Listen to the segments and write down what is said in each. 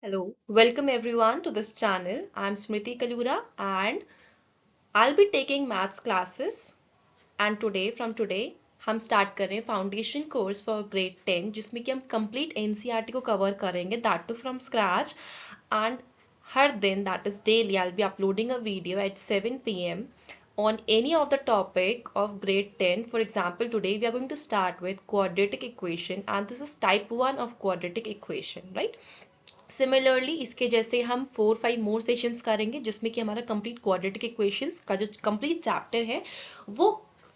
Hello, welcome everyone to this channel. I'm Smriti Kalura and I'll be taking maths classes and today हम start कर रहे हैं foundation course for grade 10 जिसमें कि हम complete NCERT को कवर करेंगे that too from scratch and हर दिन that is daily I will be uploading a video at 7 p.m. on any of the topic of grade 10. For example, today we are going to start with quadratic equation and this is type 1 of quadratic equation, right? Similarly इसके जैसे हम 4-5 मोर sessions करेंगे जिसमें कि हमारा complete quadratic equations का जो complete chapter है वो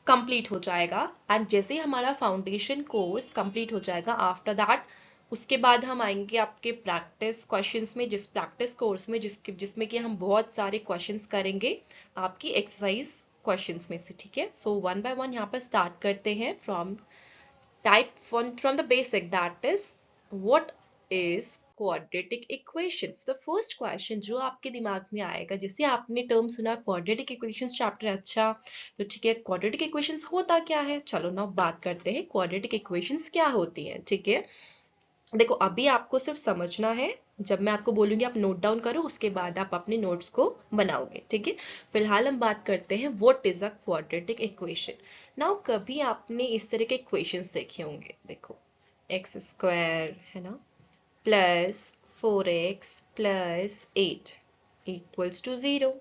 कंप्लीट हो जाएगा एंड जैसे ही हमारा फाउंडेशन कोर्स कंप्लीट हो जाएगा आफ्टर दैट उसके बाद हम आएंगे आपके प्रैक्टिस क्वेश्चंस में प्रैक्टिस कोर्स में जिसमें कि हम बहुत सारे क्वेश्चंस करेंगे आपकी एक्सरसाइज क्वेश्चंस में से, ठीक है। सो वन बाय वन यहाँ पर स्टार्ट करते हैं from from the basic, that is what is quadratic equations. The first question जो आपके दिमाग में आएगा जैसे आपने टर्म सुना quadratic equations चैप्टर, अच्छा तो ठीक है quadratic equations होता क्या है, चलो ना बात करते हैं quadratic equations क्या होती हैं, ठीक है। देखो अभी आपको सिर्फ समझना है, जब मैं आपको बोलूंगी आप नोट डाउन करो उसके बाद आप अपने नोट्स को बनाओगे, ठीक है। फिलहाल हम बात करते हैं what is a quadratic equation. Now कभी आपने इस तरह के इक्वेशंस देखे होंगे, देखो एक्स स्क्वायर है ना plus 4x plus 8 equals to 0,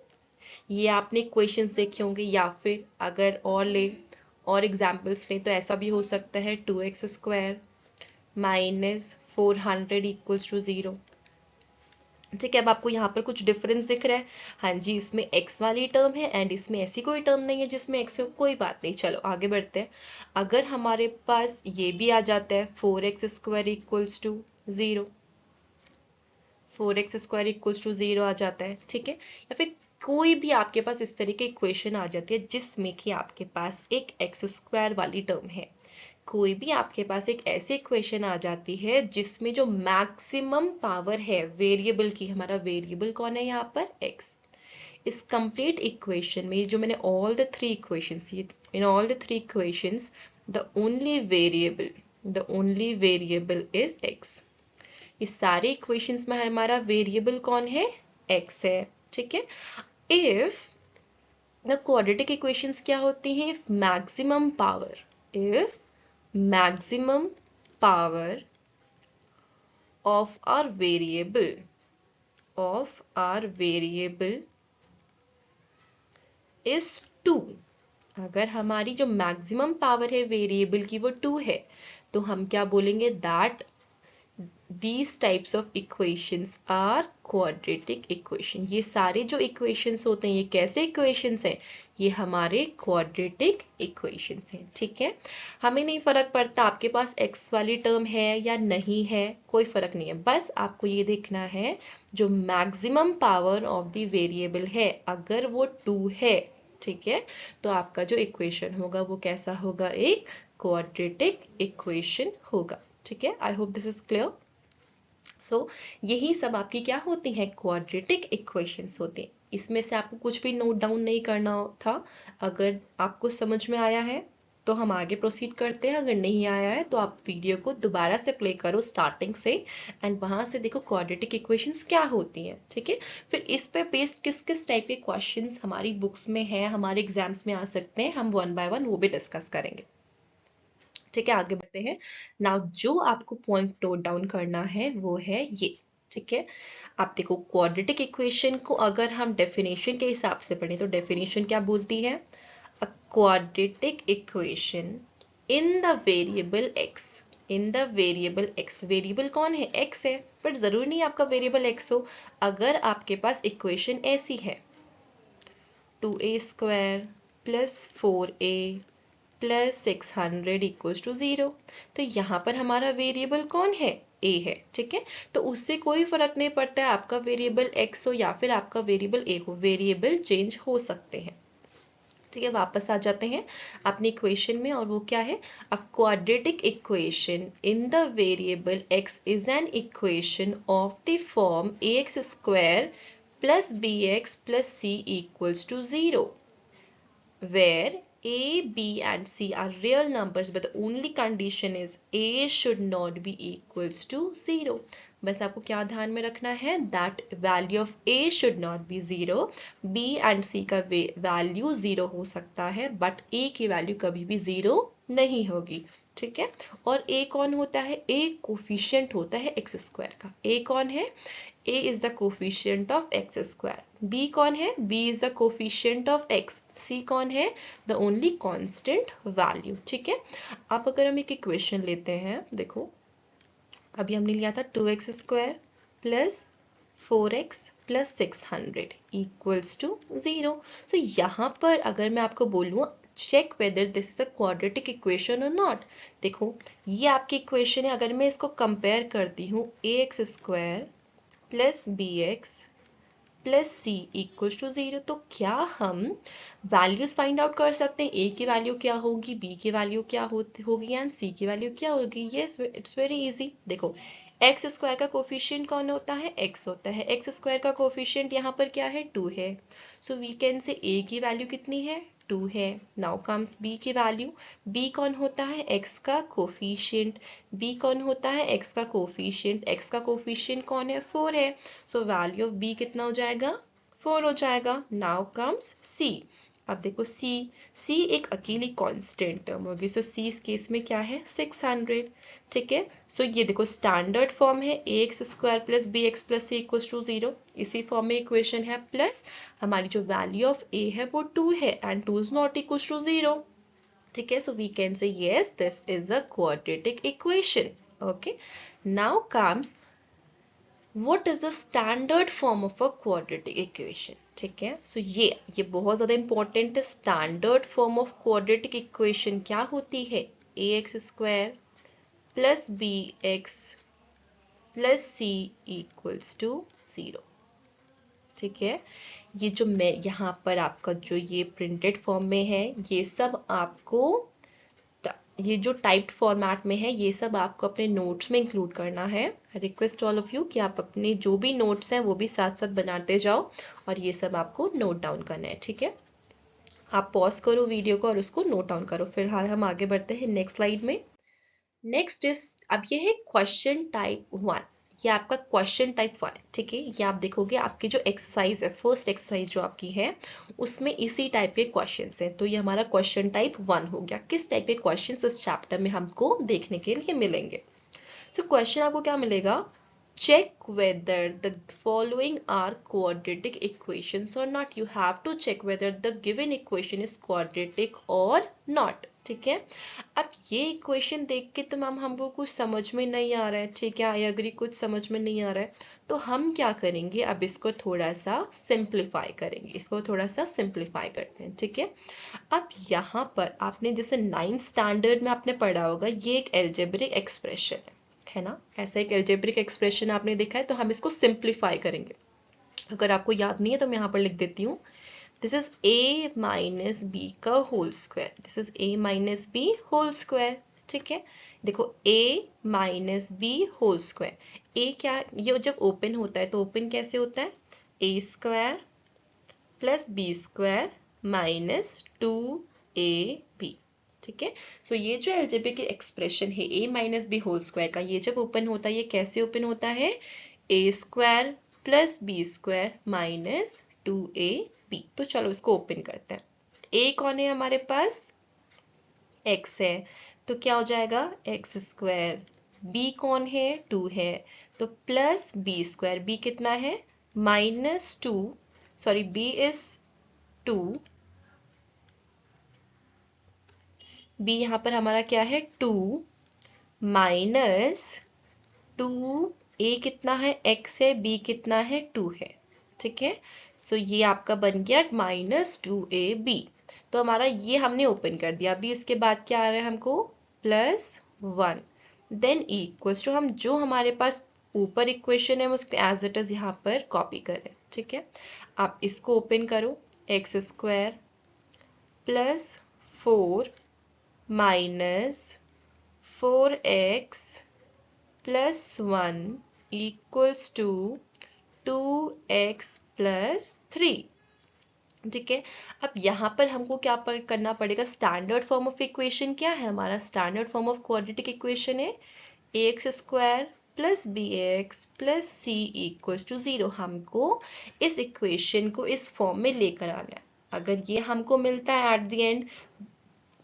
ये आपने इक्वेशंस देखे होंगे। या फिर अगर और एग्जांपल्स लें तो ऐसा भी हो सकता है 2x square minus 400 equals to 0, ठीक है। अब आपको यहाँ पर कुछ डिफरेंस दिख रहा है, हाँ जी इसमें x वाली टर्म है एंड इसमें ऐसी कोई टर्म नहीं है जिसमें x हो, कोई बात नहीं, चलो आगे बढ़ते हैं। अगर हमारे पास ये भी आ जाता है 4x square equals to 0, 4x square equals to 0 आ जाता है, ठीक है। या फिर कोई भी आपके पास इस तरह की इक्वेशन आ जाती है जिसमें कि आपके पास एक x स्क्वायर वाली टर्म है, कोई भी आपके पास एक ऐसी इक्वेशन आ जाती है जिसमें जो मैक्सिमम पावर है वेरिएबल की, हमारा वेरिएबल कौन है यहाँ पर x, इस कंप्लीट इक्वेशन में जो मैंने all the three equations, in all the three equations the only variable is x, इस सारे इक्वेशंस में हमारा वेरिएबल कौन है, x है, ठीक है। इफ द क्वाड्रेटिक इक्वेशंस क्या होती हैं, if maximum power of our variable is 2, अगर हमारी जो मैक्सिमम पावर है वेरिएबल की वो 2 है तो हम क्या बोलेंगे, that these types of equations are quadratic equation। ये सारे जो equations होते हैं ये कैसे equations हैं, ये हमारे quadratic equations हैं, ठीक है। हमें नहीं फर्क पड़ता आपके पास x वाली टर्म है या नहीं है, कोई फर्क नहीं है, बस आपको ये देखना है जो maximum power of the variable है अगर वो 2 है, ठीक है, तो आपका जो इक्वेशन होगा वो कैसा होगा, एक क्वाड्रेटिक इक्वेशन होगा, ठीक है। I hope this is clear. So यही सब आपकी क्या होती हैं, क्वाड्रेटिक इक्वेशंस होती हैं। इसमें से आपको कुछ भी नोट डाउन नहीं करना था, अगर आपको समझ में आया है तो हम आगे प्रोसीड करते हैं, अगर नहीं आया है तो आप वीडियो को दोबारा से प्ले करो स्टार्टिंग से एंड वहां से देखो क्वाड्रेटिक इक्वेशंस क्या होती हैं, ठीक है। फिर इस पे बेस्ड किस किस टाइप के क्वेश्चंस हमारी बुक्स में है, हमारे एग्जाम्स में आ सकते हैं, हम वन बाय वन वो भी डिस्कस करेंगे, ठीक है। आगे बढ़ते हैं। नाउ जो आपको पॉइंट नोट डाउन करना है वो है ये, ठीक है। आप देखो क्वाड्रेटिक इक्वेशन को अगर हम डेफिनेशन के हिसाब से पढ़ें तो डेफिनेशन क्या बोलती है, a quadratic equation in the variable x, variable कौन है, x है, बट जरूरी नहीं आपका वेरिएबल x हो। अगर आपके पास इक्वेशन ऐसी है 2a square plus 4a plus 600 equals to 0, तो यहाँ पर हमारा वेरिएबल कौन है, a है, ठीक है। तो उससे कोई फर्क नहीं पड़ता है आपका वेरिएबल x हो या फिर आपका वेरिएबल a हो, वेरिएबल चेंज हो सकते हैं, ठीक है। वापस आ जाते हैं अपनी इक्वेशन में और वो क्या है, a quadratic equation in the variable x is an equation of the form ax square plus bx plus c equals to 0 where A, B and C are real numbers but the only condition is A should not be equals to 0. बस आपको क्या ध्यान में रखना है, that value of A should not be 0. B and C का value 0 हो सकता है but A की वैल्यू कभी भी 0 नहीं होगी, ठीक है। और A कौन होता है, A कोफिशिएंट होता है x स्क्वायर का। A कौन है, A is the coefficient of x square. B कौन है, B is the coefficient of x. C कौन है, the only constant value, ठीक है। अब अगर हम एक इक्वेशन लेते हैं, देखो अभी हमने लिया था 2x square plus 4x plus 600 equals to 0। So यहाँ पर अगर मैं आपको बोलूँ check whether this is a quadratic equation और नॉट, देखो ये आपकी इक्वेशन है। अगर मैं इसको कंपेयर करती हूँ ax square plus B X plus C equals to 0, तो क्या हम वैल्यूज फाइंड आउट कर सकते हैं, ए की वैल्यू क्या होगी, बी की वैल्यू क्या होगी एंड सी की वैल्यू क्या होगी। Yes, it's very easy. देखो एक्स स्क्वायर का कोफिशिएंट कौन होता है, एक्स होता है। एक्स स्क्वायर का कोफिशिएंट यहाँ पर क्या है, 2 है। सो वी कैन से ए की वैल्यू कितनी है, 2 है। नाउ कम्स बी की वैल्यू। बी कौन होता है, एक्स का कोफिशिएंट। बी कौन होता है, एक्स का कोफिशिएंट। एक्स का कोफिशिएंट कौन है, 4 है। सो वैल्यू ऑफ बी कितना हो जाएगा, 4 हो जाएगा। नाउ कम्स सी। अब देखो सी, सी एक अकेली कांस्टेंट टर्म होगी। सो सी इस केस में क्या है, 600, ठीक है। सो ये देखो स्टैंडर्ड फॉर्म है A X square plus B X plus C equals to 0। इसी फॉर्म में इक्वेशन है, प्लस हमारी जो वैल्यू ऑफ ए है वो 2 है and 2 is not equals to 0, ठीक है। So we can say yes this is a quadratic equation. Okay, now comes what is the standard form of a quadratic equation, ठीक है। सो ये बहुत ज़्यादा इंपॉर्टेंट है। Standard form of quadratic equation क्या होती है, A X square plus B X plus C equals to 0, ठीक है। ये जो मैं यहाँ पर आपका जो ये प्रिंटेड फॉर्म में है, ये सब आपको ये जो टाइप्ड फॉर्मेट में है ये सब आपको अपने नोट्स में इंक्लूड करना है। रिक्वेस्ट ऑल ऑफ यू कि आप अपने जो भी नोट्स हैं वो भी साथ साथ बनाते जाओ और ये सब आपको नोट डाउन करना है, ठीक है। आप पॉज करो वीडियो को और उसको नोट डाउन करो। फिलहाल हम आगे बढ़ते हैं नेक्स्ट स्लाइड में। नेक्स्ट इज, अब ये है क्वेश्चन टाइप 1। ये आपका क्वेश्चन टाइप 1, ठीक है। ये आप देखोगे आपकी जो एक्सरसाइज है, फर्स्ट एक्सरसाइज जो आपकी है उसमें इसी टाइप के क्वेश्चंस हैं। तो ये हमारा क्वेश्चन टाइप 1 हो गया। किस टाइप के क्वेश्चंस इस चैप्टर में हमको देखने के लिए मिलेंगे। सो क्वेश्चन आपको क्या मिलेगा, check whether the following are quadratic equations or not. You have to check whether the given equation is quadratic or not, ठीक है। अब ये इक्वेशन देख के तो मैम हमको कुछ समझ में नहीं आ रहा है, ठीक है, आई एग्री, कुछ समझ में नहीं आ रहा है। तो हम क्या करेंगे, अब इसको थोड़ा सा सिंप्लीफाई करेंगे, इसको थोड़ा सा सिंप्लीफाई करते हैं, ठीक है। अब यहाँ पर आपने जैसे 9th स्टैंडर्ड में आपने पढ़ा होगा, ये एक एल्जेब्रिक एक्सप्रेशन है ना। ऐसा एक एल्जेब्रिक एक्सप्रेशन आपने देखा है, तो हम इसको सिंप्लीफाई करेंगे। अगर आपको याद नहीं है तो मैं यहाँ पर लिख देती हूँ, this is a minus b का whole square, this is a minus B whole square, ठीक है। देखो a minus B whole square, a क्या, ये जब ओपन होता है तो ओपन कैसे होता है, a square plus B square minus 2ab, ठीक है। सो ये जो एल्जेब्रिक एक्सप्रेशन है a minus B whole square का, ये जब ओपन होता है ये कैसे ओपन होता है, a square plus B square minus 2ab। तो चलो इसको ओपन करते हैं। a कौन है हमारे पास, x है, तो क्या हो जाएगा x स्क्वायर। b कौन है, 2 है, तो प्लस बी स्क्वायर, b कितना है -2, सॉरी b इज 2, b यहाँ पर हमारा क्या है 2 माइनस 2, a कितना है x है, b कितना है 2 है, ठीक है। सो ये आपका बन गया -2ab। तो हमारा ये हमने ओपन कर दिया। अभी इसके बाद क्या आ रहा है हमको, +1 देन इक्वल्स टू, हम जो हमारे पास ऊपर इक्वेशन है उसको एज इट इज यहाँ पर कॉपी करें, ठीक है। आप इसको ओपन करो, X square plus 4 minus 4x plus 1 equals to 2x plus 3। ठीक है। अब यहाँ पर हमको क्या करना पड़ेगा, स्टैंडर्ड फॉर्म ऑफ इक्वेशन क्या है हमारा, standard form of quadratic equation है ax square plus B X plus C equals to 0। हमको इस इक्वेशन को इस फॉर्म में लेकर आना है। अगर ये हमको मिलता है एट द एंड,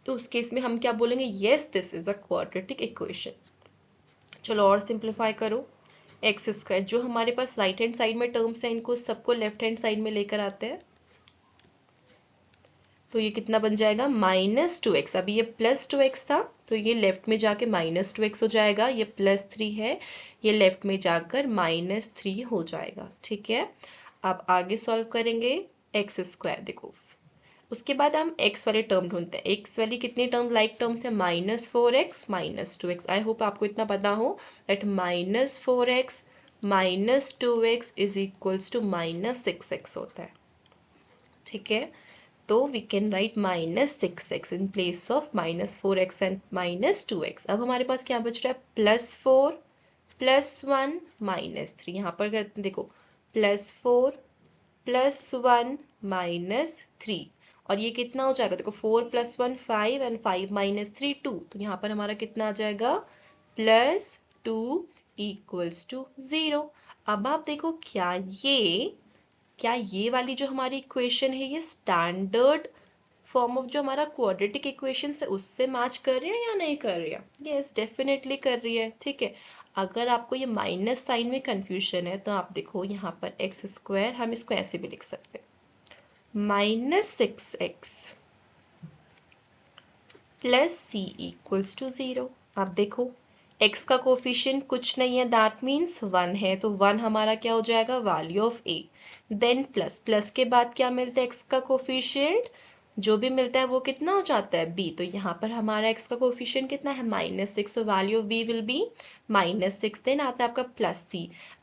तो उस केस में हम क्या बोलेंगे, yes this is a quadratic equation. चलो और सिंप्लीफाई करो, एक्स स्क्वायर जो हमारे पास राइट हैंड साइड में टर्म्स हैं इनको सबको लेफ्ट हैंड साइड में लेकर आते हैं, तो ये कितना बन जाएगा -2x। अभी ये +2x था तो ये लेफ्ट में जाके -2x हो जाएगा, ये +3 है ये लेफ्ट में जाकर -3 हो जाएगा। ठीक है, अब आगे सॉल्व करेंगे एक्स स्क्वायर। देखो उसके बाद हम x वाले टर्म ढूंढते हैं। x वाली कितनी टर्म लाइक टर्म्स है, -4x -2x। आई होप आपको इतना पता हो that -4x -2x is equals to -6x होता है। ठीक है, तो we can write -6x in place of -4x and -2x। अब हमारे पास क्या बच रहा है, +4 +1 -3। यहाँ पर करते हैं, देखो +4 +1 -3, और ये कितना हो जाएगा, देखो 4 + 1 5 and 5 - 3 2, तो यहाँ पर हमारा कितना आ जाएगा +2 इक्वल्स टू 0। अब आप देखो क्या ये वाली जो हमारी इक्वेशन है ये स्टैंडर्ड फॉर्म ऑफ जो हमारा क्वाड्रेटिक इक्वेशन है उससे मैच कर रही है या नहीं कर रही है, यस डेफिनेटली कर रही है। ठीक है, अगर आपको ये माइनस साइन में कंफ्यूजन है तो आप देखो यहाँ पर एक्स स्क्वायर हम इसको ऐसे भी लिख सकते हैं, -6x plus C equals to 0। अब देखो x का कोफिशिएंट कुछ नहीं है, दैट मीन्स 1 है, तो 1 हमारा क्या हो जाएगा, value of a। Then plus के बाद क्या मिलता है, x का कोफिशिएंट जो भी मिलता है वो कितना हो जाता है b। तो यहाँ पर हमारा x का कोफिशिएंट कितना है, -6, तो value of b will be -6। Then आता है आपका plus c,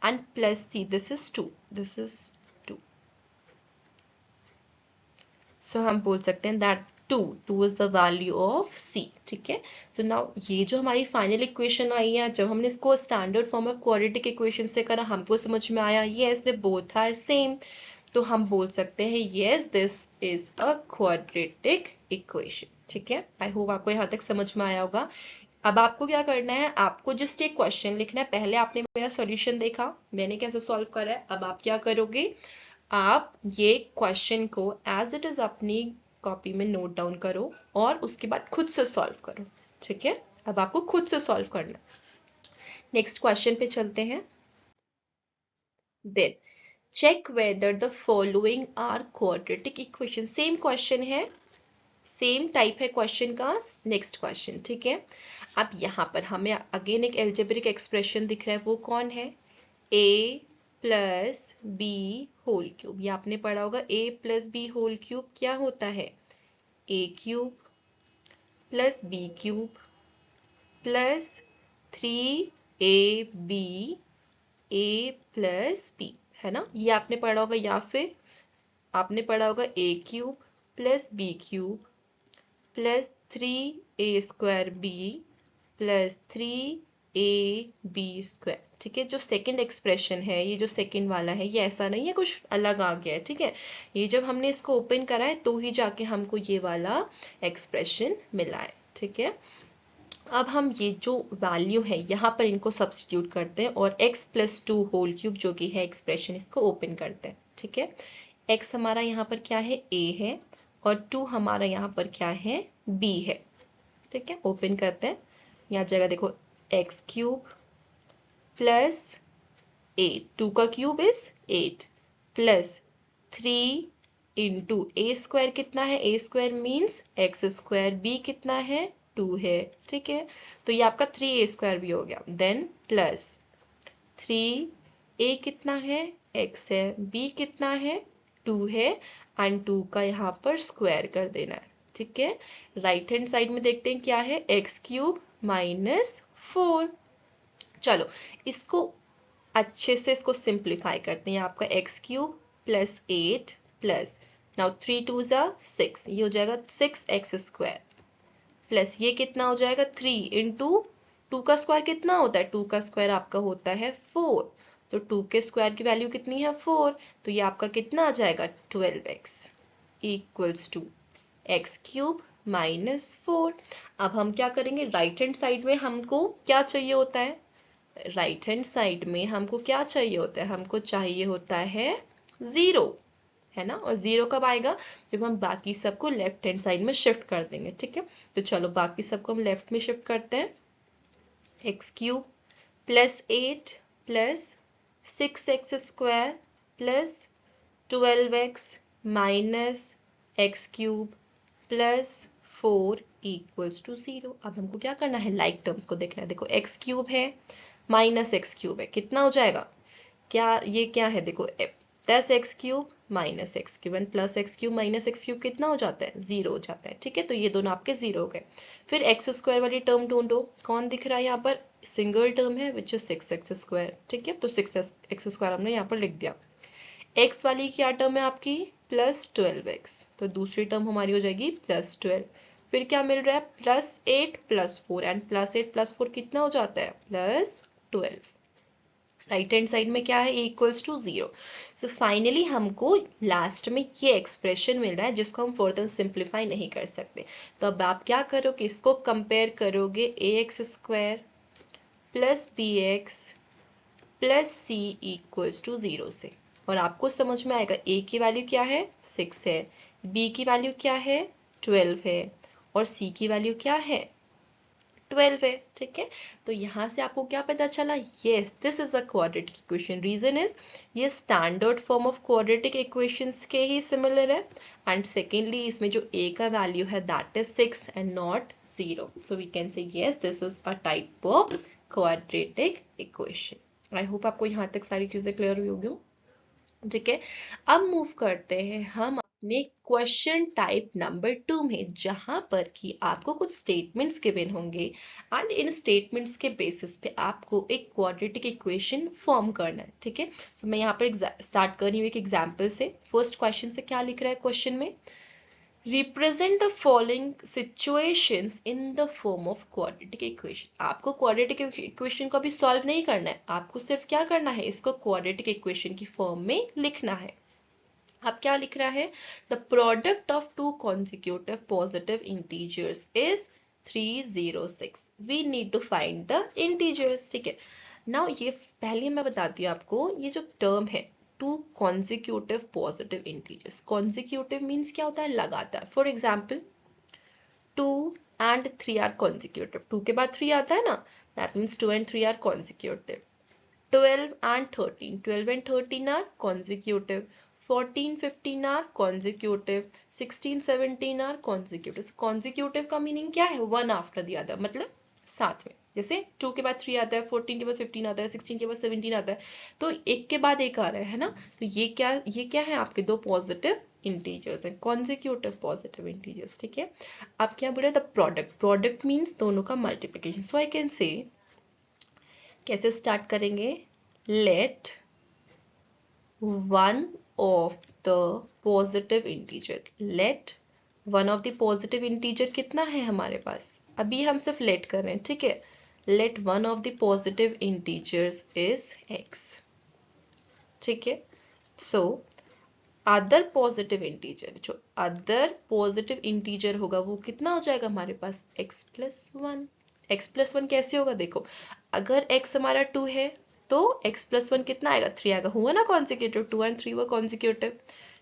and plus c this is 2। So हम बोल सकते हैं that 2 is the value of c। ठीक है, सो नाउ ये जो हमारी फाइनल इक्वेशन आई है, जब हमने इसको standard form of quadratic equation से करा हमको समझ में आया yes they both are same, तो हम बोल सकते हैं yes this is a quadratic equation. ठीक है, आई होप आपको यहाँ तक समझ में आया होगा। अब आपको क्या करना है, आपको जस्ट एक क्वेश्चन लिखना है। पहले आपने मेरा सॉल्यूशन देखा मैंने कैसे सॉल्व करा है, अब आप क्या करोगे, आप ये क्वेश्चन को एज इट इज अपनी कॉपी में नोट डाउन करो और उसके बाद खुद से सॉल्व करो। ठीक है, अब आपको खुद से सॉल्व करना। नेक्स्ट क्वेश्चन पे चलते हैं। Then check whether the following are quadratic equation. Same question है, सेम टाइप है क्वेश्चन का। नेक्स्ट क्वेश्चन, ठीक है, अब यहाँ पर हमें अगेन एक एल्जेब्रिक एक्सप्रेशन दिख रहा है, वो कौन है, a plus B whole cube. ये आपने पढ़ा होगा, a plus B whole cube क्या होता है, a cube plus B cube plus 3ab a plus b, है ना, ये आपने पढ़ा होगा। या फिर आपने पढ़ा होगा a cube plus B cube plus 3a² b plus 3ab square. ठीक है, जो सेकंड एक्सप्रेशन है, ये जो सेकंड वाला है, ये ऐसा नहीं है कुछ अलग आ गया है। ठीक है, ये जब हमने इसको ओपन करा है तो ही जाके हमको ये वाला एक्सप्रेशन मिला है। ठीक है, अब हम ये जो वैल्यू है यहाँ पर इनको सब्स्टिट्यूट करते हैं और x प्लस 2 होल क्यूब जो कि है एक्सप्रेशन, इसको ओपन करते हैं। ठीक है, x हमारा यहाँ पर क्या है, a है, और 2 हमारा यहाँ पर क्या है, b है। ठीक है, ओपन करते हैं, यहाँ जगह देखो एक्स क्यूब प्लस 8, 2 का cube is 8 plus 3 into a square कितना है, a square means x square, b कितना है 2 है। ठीक है, तो ये आपका 3a² भी हो गया। देन प्लस 3a कितना है, x है, b कितना है 2 है, एंड 2 का यहाँ पर स्क्वायर कर देना है। ठीक है, राइट हैंड साइड में देखते हैं क्या है, एक्स क्यूब -4। चलो इसको अच्छे से इसको सिंप्लीफाई करते हैं। आपका x cube plus 8 plus, now 3 2 6, ये हो जाएगा 6x² प्लस ये कितना हो जाएगा 3 इंटू 2 का स्क्वायर कितना होता है, 2 का स्क्वायर आपका होता है 4, तो 2 के स्क्वायर की वैल्यू कितनी है 4, तो ये आपका कितना आ जाएगा 12x। Equals to X cube minus 4। अब हम क्या करेंगे, राइट हैंड साइड में हमको क्या चाहिए होता है, राइट हैंड साइड में हमको क्या चाहिए होता है, हमको चाहिए होता है 0, है ना। और 0 कब आएगा, जब हम बाकी सबको लेफ्ट हैंड साइड में शिफ्ट कर देंगे, ठीक है। तो चलो बाकी सबको हम लेफ्ट में शिफ्ट करते हैं। X cube plus 8 plus 6x square plus 12x minus X cube plus 4 equals to 0। अब हमको क्या करना है, लाइक टर्म्स को देखना है। देखो एक्स क्यूब है माइनस एक्स क्यूब है, कितना हो जाएगा, क्या ये क्या है, देखो 10x cube minus X cube and plus x cube minus X cube कितना हो जाता है, 0 हो जाता है, ठीक है। तो ये दोनों आपके 0 हो गए। फिर एक्स स्क्वायर वाली टर्म ढूंढो, कौन दिख रहा है यहाँ पर, सिंगल टर्म है विच इज 6x स्क्वायर, ठीक है। तो 6x स्क्वायर हमने यहाँ पर लिख दिया। एक्स वाली क्या टर्म है आपकी, प्लस 12x, तो दूसरी टर्म हमारी हो जाएगी प्लस 12। फिर क्या मिल रहा है, plus 8 plus 4 and plus 8 plus 4 कितना हो जाता है, प्लस 12। राइट हैंड साइड में क्या है, इक्वल्स टू 0। सो फाइनली हमको लास्ट में ये एक्सप्रेशन मिल रहा है जिसको हम फर्दर सिंप्लीफाई नहीं कर सकते। तो अब आप क्या करोगे, इसको कंपेयर करोगे ax square plus bx plus c equals to 0 से, और आपको समझ में आएगा a की वैल्यू क्या है, 6 है, b की वैल्यू क्या है, 12 है, और c की वैल्यू क्या है, 12 है, ठीक है। तो यहाँ से आपको क्या पता चला, yes this is a quadratic equation. Reason is ये standard form of quadratic equations के ही सिमिलर है, एंड सेकेंडली इसमें जो a का वैल्यू है that is 6 and not 0। So we can say yes this is a type of quadratic equation. I hope आपको यहाँ तक सारी चीजें क्लियर हुई होगी, ठीक है। अब मूव करते हैं हम अपने क्वेश्चन टाइप नंबर 2 में, जहां पर कि आपको कुछ स्टेटमेंट्स गिवन होंगे एंड इन स्टेटमेंट्स के बेसिस पे आपको एक क्वाड्रेटिक इक्वेशन फॉर्म करना है, ठीक है। सो मैं यहाँ पर स्टार्ट कर रही हूँ एक एग्जाम्पल से। फर्स्ट क्वेश्चन से क्या लिख रहा है क्वेश्चन में, represent the following situations in the form of quadratic equation। आपको quadratic equation को अभी सॉल्व नहीं करना है, आपको सिर्फ क्या करना है, इसको quadratic equation की फॉर्म में लिखना है। अब क्या लिख रहा है, the product of two consecutive positive integers is 306। we need to find the integers, ठीक है। नाउ ये पहले मैं बताती हूँ आपको, ये जो टर्म है two consecutive positive integers, consecutive means क्या होता है, लगातार। For example 2 and 3 are consecutive, 2 के बाद 3 आता है ना, that means 2 and 3 are consecutive. 12 and 13, 12 and 13 are consecutive, 14 15 are consecutive, 16 17 are consecutive। so consecutive का मीनिंग क्या है, वन आफ्टर द अदर, मतलब साथ में। जैसे 2 के बाद 3 आता है, 14 के बाद 15 आता है, 16 के बाद 17 आता है, तो एक के बाद एक आ रहा है ना। तो ये क्या है, आपके दो पॉजिटिव इंटीजर्स हैं, कॉन्जिक्यूटिव पॉजिटिव इंटीजर्स, ठीक है। अब क्या बोले, द प्रोडक्ट, प्रोडक्ट मीन्स दोनों का multiplication. So I can say, कैसे स्टार्ट करेंगे, let one of the positive integer, let one of the positive integer कितना है हमारे पास, अभी हम सिर्फ लेट कर रहे हैं, ठीक है। Let one of the positive integers is x, ठीक है। सो अदर पॉजिटिव इंटीजर, जो अदर पॉजिटिव इंटीजर होगा वो कितना हो जाएगा हमारे पास, x प्लस 1। x प्लस 1 कैसे होगा, देखो अगर x हमारा 2 है तो x प्लस 1 कितना आएगा, 3 आएगा, हुआ ना कॉन्जिक्यूटिव, 2 and 3 हुआ कॉन्जिक्यूटिव।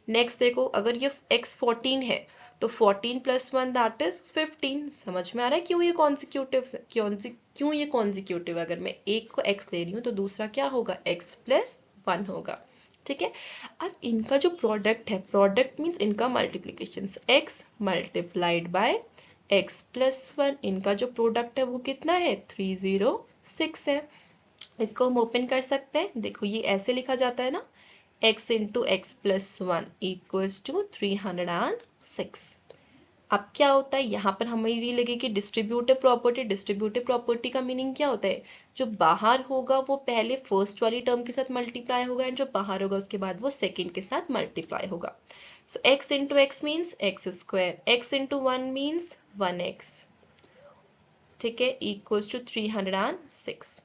नेक्स्ट देखो अगर ये x 14 है तो 14 प्लस 1 दैट इज 15। समझ में आ रहा है क्यों ये कॉन्जिक्यूटिव, क्यों ये कॉन्जिक्यूटिव, अगर मैं एक को x ले रही हूँ तो दूसरा क्या होगा, x प्लस 1 होगा, ठीक है। अब इनका जो प्रोडक्ट है, प्रोडक्ट मीन्स इनका multiplication, x multiplied by x plus 1, इनका जो प्रोडक्ट है वो कितना है, 306 है। इसको हम ओपन कर सकते हैं, देखो ये ऐसे लिखा जाता है ना, x into X plus 1 equals to 306। अब क्या होता है, यहाँ पर हमें लगेगी डिस्ट्रीब्यूटिव प्रॉपर्टी। डिस्ट्रीब्यूटिव प्रॉपर्टी का मीनिंग क्या होता है, जो बाहर होगा वो पहले फर्स्ट वाली टर्म के साथ मल्टीप्लाई होगा, एंड जो बाहर होगा उसके बाद वो सेकेंड के साथ मल्टीप्लाई होगा। सो x into x means x square, x into 1 means 1x, ठीक है, इक्वल्स टू 306।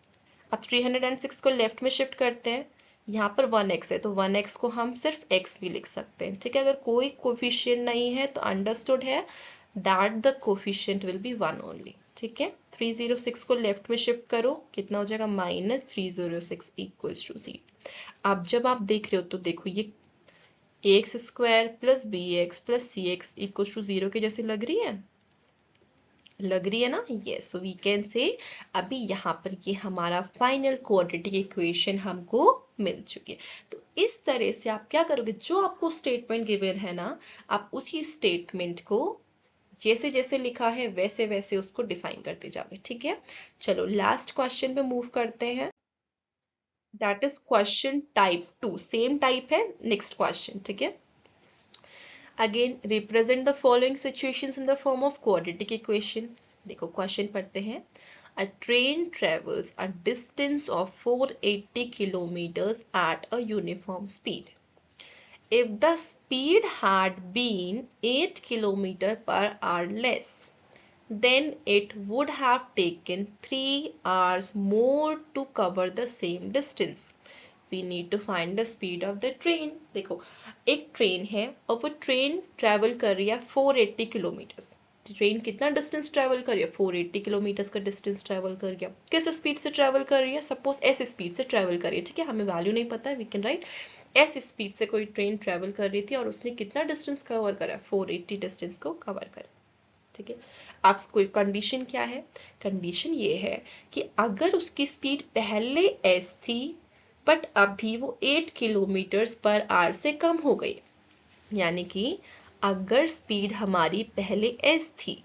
अब 306 को लेफ्ट में शिफ्ट करते हैं, यहाँ पर 1x है तो 1x को हम सिर्फ x भी लिख सकते हैं, ठीक है। अगर कोई कोफिशिएंट नहीं है तो अंडरस्टूड है that the coefficient will be 1 only, ठीक है। 306 को लेफ्ट में शिफ्ट करो, कितना हो जाएगा -306 इक्वल्स टू 0। अब जब आप देख रहे हो तो देखो ये ax square plus bx plus cx equals to 0 के जैसे लग रही है ना। यस, सो वी कैन से अभी यहाँ पर ये हमारा फाइनल क्वाड्रेटिक इक्वेशन हमको मिल चुकी है। तो इस तरह से आप क्या करोगे, जो आपको स्टेटमेंट गिवन है ना, आप उसी स्टेटमेंट को जैसे जैसे लिखा है वैसे वैसे उसको डिफाइन करते जाओगे, ठीक है। चलो लास्ट क्वेश्चन पे मूव करते हैं, that is question type 2, same type है नेक्स्ट क्वेश्चन, ठीक है। Again represent the following situations in the form of quadratic equation. देखो क्वेश्चन पढ़ते हैं। A train travels a distance of 480 kilometers at a uniform speed. If the speed had been 8 kilometers per hour less, then it would have taken 3 hours more to cover the same distance. We need to find the speed of the train. देखो एक train है और वो train travel कर रही है 480 kilometres. Train कितना distance travel कर रही है, 480 किलोमीटर्स का डिस्टेंस ट्रेवल कर गया। किस स्पीड से ट्रेवल कर रही है, सपोज एस स्पीड से ट्रेवल कर रही है, ठीक है। हमें वैल्यू नहीं पता है, we can write s speed से कोई ट्रेन ट्रेवल कर रही थी और उसने कितना डिस्टेंस कवर करा, 480 डिस्टेंस को कवर करा, ठीक है। अब कोई कंडीशन क्या है, कंडीशन ये है कि अगर उसकी स्पीड पहले एस थी बट अभी वो 8 किलोमीटर्स पर आवर से कम हो गई, यानी कि अगर स्पीड हमारी पहले s थी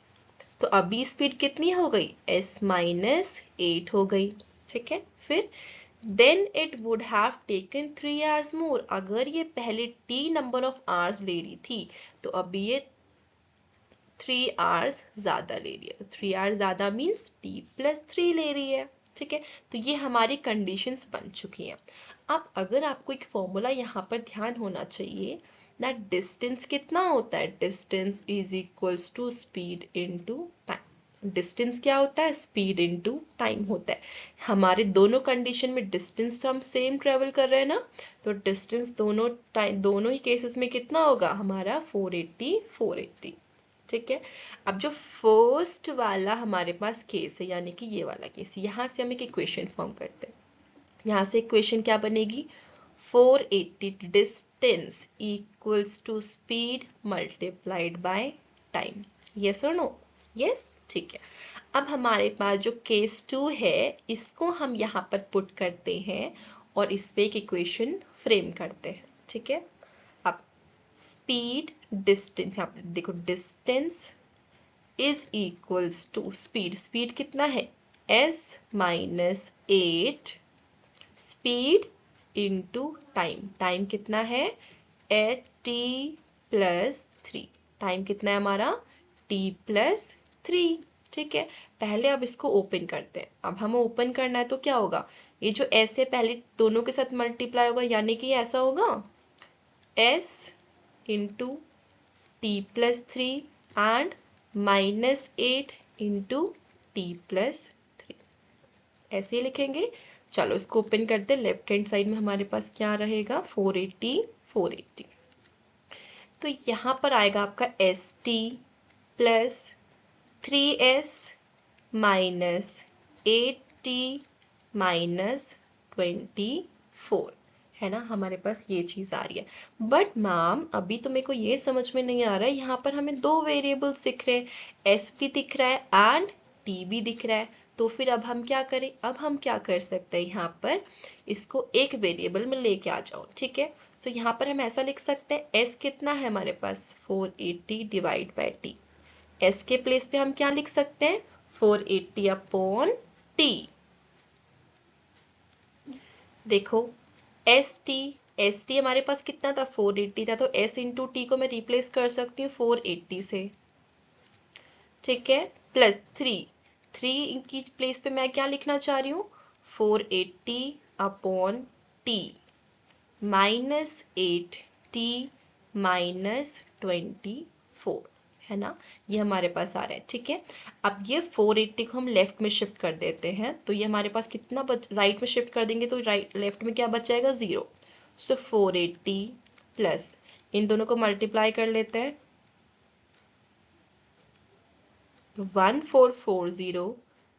तो अभी स्पीड कितनी हो गई, s -8 हो गई, ठीक है। फिर then it would have taken 3 hours more, अगर ये पहले t नंबर ऑफ आवर्स ले रही थी तो अभी ये 3 आवर्स ज्यादा ले रही है। तो 3 आवर्स ज्यादा मीन्स t+3 ले रही है, ठीक है। तो ये हमारी कंडीशंस बन चुकी हैं। अब अगर आपको एक फॉर्मूला यहाँ पर ध्यान होना चाहिए, दैट डिस्टेंस कितना होता है, distance is equals to speed into time. Distance क्या होता है, स्पीड इनटू टाइम होता है। हमारे दोनों कंडीशन में डिस्टेंस तो हम सेम ट्रेवल कर रहे हैं ना, तो डिस्टेंस दोनों ही केसेस में कितना होगा हमारा 480, ठीक है। अब जो फर्स्ट वाला हमारे पास केस है, यानी कि ये वाला केस, यहाँ से हम एक इक्वेशन फॉर्म करते हैं। यहाँ से इक्वेशन क्या बनेगी, 480 distance equals to speed multiplied by time. Yes और नो, यस, ठीक है। अब हमारे पास जो केस 2 है इसको हम यहाँ पर पुट करते हैं और इस पे एक इक्वेशन फ्रेम करते हैं, ठीक है। अब स्पीड डिस्टेंस, यहाँ पर देखो distance is equals to speed, speed कितना है s -8 speed into time, time कितना है t+3, टाइम कितना है हमारा t+3, ठीक है। पहले अब इसको ओपन करते हैं। अब हमें ओपन करना है तो क्या होगा, ये जो s है पहले दोनों के साथ मल्टीप्लाई होगा, यानी कि ऐसा होगा s into t+3 and -8 into t+3, ऐसे ही लिखेंगे। चलो इसको ओपन करते हैं। लेफ्ट हैंड साइड में हमारे पास क्या रहेगा, 480। तो यहाँ पर आएगा आपका st plus 3s minus 8t minus 24, है ना। हमारे पास ये चीज आ रही है। बट मैम अभी तो मेरे को ये समझ में नहीं आ रहा है, यहाँ पर हमें दो वेरिएबल्स दिख रहे हैं, s भी दिख रहा है एंड t भी दिख रहा है। तो फिर अब हम क्या करें, अब हम क्या कर सकते हैं, यहाँ पर इसको एक वेरिएबल में लेके आ जाओ, ठीक है। सो यहाँ पर हम ऐसा लिख सकते हैं, s कितना है हमारे पास 480 डिवाइड बाय t, s के प्लेस पे हम क्या लिख सकते हैं 480 अपॉन t। देखो एस टी हमारे पास कितना था 480 था, तो s इंटू टी को मैं रिप्लेस कर सकती हूँ 480 से, ठीक है। प्लस 3 की प्लेस पे मैं क्या लिखना चाह रही हूँ 480 upon T minus 8t minus 24, है ना, ये हमारे पास आ रहा है। ठीक है, अब ये 480 को हम लेफ्ट में शिफ्ट कर देते हैं, तो ये हमारे पास कितना राइट में शिफ्ट कर देंगे तो राइट लेफ्ट में क्या बच जाएगा, 0। सो 480 प्लस इन दोनों को मल्टीप्लाई कर लेते हैं, 1440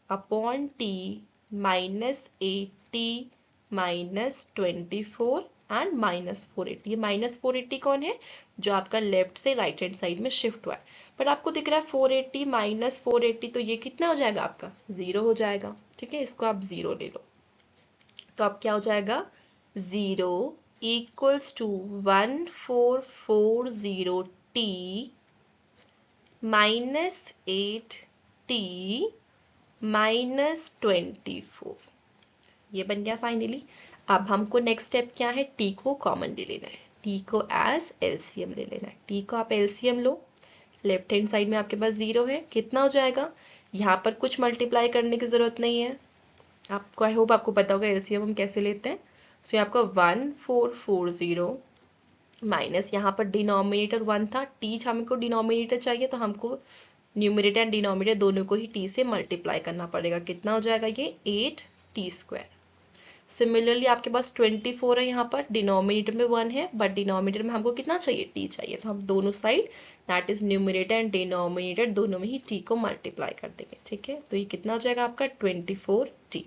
upon T minus 80 minus 24 and minus 480। ये माइनस 480 कौन है, जो आपका लेफ्ट से राइट हैंड साइड में शिफ्ट हुआ है। बट आपको दिख रहा है 480 माइनस 480, तो ये कितना हो जाएगा आपका, 0 हो जाएगा। ठीक है, इसको आप 0 ले लो, तो अब क्या हो जाएगा, 0 equals to 1440 t minus 8t minus 24, ये बन गया फाइनली। अब हमको नेक्स्ट स्टेप क्या है, t को कॉमन ले लेना है, t को एज एलसीएम ले लेना है। t को आप एलसीएम लो, लेफ्ट हैंड साइड में आपके पास 0 है, कितना हो जाएगा, यहाँ पर कुछ मल्टीप्लाई करने की जरूरत नहीं है, आपको आई होप आपको पता होगा एलसीएम हम कैसे लेते हैं। सो आपका 1440 माइनस यहाँ पर डिनोमिनेटर 1 था, t हमको डिनोमिनेटर चाहिए, तो हमको न्यूमरेटर एंड डिनोमिनेटर दोनों को ही t से मल्टीप्लाई करना पड़ेगा। कितना हो जाएगा ये, 8t²। सिमिलरली आपके पास 24 है, यहाँ पर डिनोमिनेटर में 1 है, बट डिनोमिनेटर में हमको कितना चाहिए, t चाहिए, तो हम दोनों side that is numerator and denominator दोनों में ही t को मल्टीप्लाई कर देंगे। ठीक है, तो ये कितना हो जाएगा आपका 24t।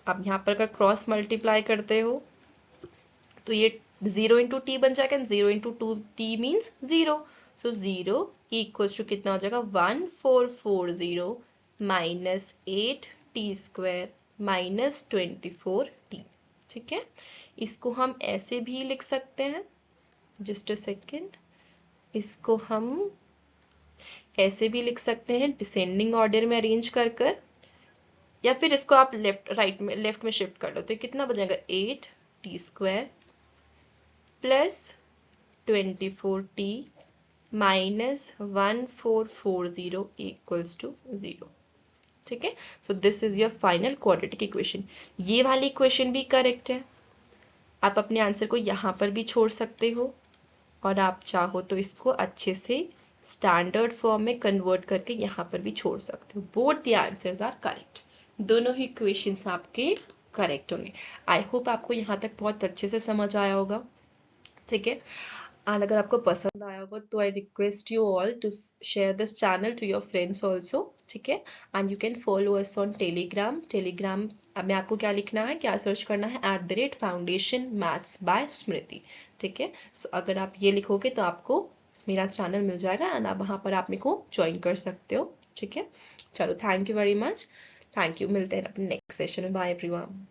अब यहाँ पर अगर क्रॉस मल्टीप्लाई करते हो तो ये 0 इंटू टी बन जाएगा, 0 into 2t means 0। So 0 equals to कितना हो जाएगा, 1440 माइनस 8t² माइनस 24t। ठीक है, इसको हम ऐसे भी लिख सकते हैं, जस्ट अ सेकेंड, इसको हम ऐसे भी लिख सकते हैं डिसेंडिंग ऑर्डर में अरेंज कर कर, या फिर इसको आप लेफ्ट में शिफ्ट कर लो, तो कितना बचेगा, 8t² plus 24t minus 1440 equals to 0। ठीक है, so this is your final quadratic equation. ये वाली इक्वेशन भी करेक्ट है, आप अपने आंसर को यहाँ पर भी छोड़ सकते हो, और आप चाहो तो इसको अच्छे से स्टैंडर्ड फॉर्म में कन्वर्ट करके यहाँ पर भी छोड़ सकते हो। Both the answers are correct, दोनों ही इक्वेशंस आपके करेक्ट होंगे। आई होप आपको यहाँ तक बहुत अच्छे से समझ आया होगा। ठीक है, एंड अगर आपको पसंद आया होगा तो I request you all to share this channel to your friends also. ठीक है, and you can follow us on Telegram. में आपको क्या लिखना है, क्या सर्च करना है, @foundation maths by स्मृति। ठीक है, सो अगर आप ये लिखोगे तो आपको मेरा चैनल मिल जाएगा एंड आप वहाँ पर आप मेरे को ज्वाइन कर सकते हो। ठीक है, चलो, thank you very much, thank you, मिलते हैं अपने नेक्स्ट सेशन में, बाय एवरीवन।